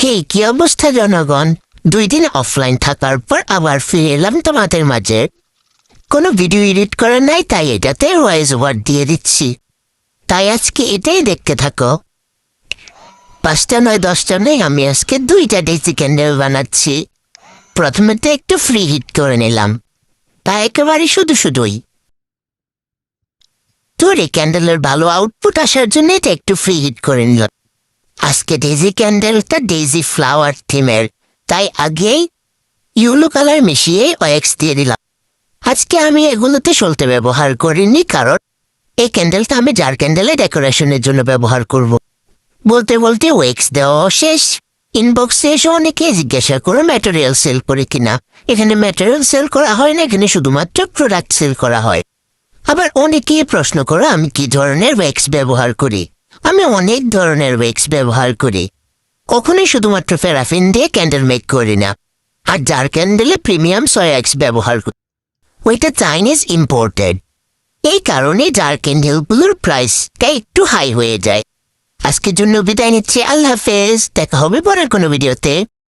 হেই, কি অবস্থা জনগণ? 2 দিন অফলাইন থাকার পর আবার ফিরে এলাম তোমাদের মাঝে। কোনো ভিডিও এডিট করা নাই, তাই এটাতে ভয়েস ওভার দিয়ে দিচ্ছি। তাই আজকে এটাই দেখতে থাকো। 5টা নয় 10টা নয়, আমি আজকে 2টা ডেজি ক্যান্ডেল বানাচ্ছি। প্রথমে তো একটু ফ্রি হিট করে নিলাম, তা একেবারে শুধুই। তোর এই ক্যান্ডেলের ভালো আউটপুট আসার জন্য এটা একটু ফ্রি হিট করে নিলাম। আজকে ডেজি ক্যান্ডেলটা ডেজি ফ্লাওয়ার থিমের, তাই আগেই ইয়েলো কালার মিশিয়ে ওয়েক্স দিয়ে দিলাম। আজকে আমি এগুলোতে সলতে ব্যবহার করিনি, কারণ এই ক্যান্ডেলটা আমি জার ক্যান্ডেলে ডেকোরেশনের জন্য ব্যবহার করব। বলতে বলতে ওয়েক্স দেওয়া শেষ। ইনবক্সে এসে অনেকে জিজ্ঞাসা করে ম্যাটেরিয়াল সেল করে কিনা। এখানে ম্যাটেরিয়াল সেল করা হয় না, এখানে শুধুমাত্র প্রোডাক্ট সেল করা হয়। আবার অনেকেই প্রশ্ন করে আমি কি ধরনের ওয়েক্স ব্যবহার করি। আমি অনেক ধরনের ওয়েক্স ব্যবহার করি, কখনোই শুধুমাত্র প্যারাফিন দিয়ে ক্যান্ডেল মেক করি না। আর জার ক্যান্ডেলে প্রিমিয়াম সয়াক্স ব্যবহার করি, ওইটা চাইনিজ ইম্পোর্টেড। এই কারণে জার ক্যান্ডেলগুলোর প্রাইসটা একটু হাই হয়ে যায়। আজকের জন্য বিদায় নিচ্ছি, আল্লাহ হাফেজ। দেখা হবে পরের কোনো ভিডিওতে।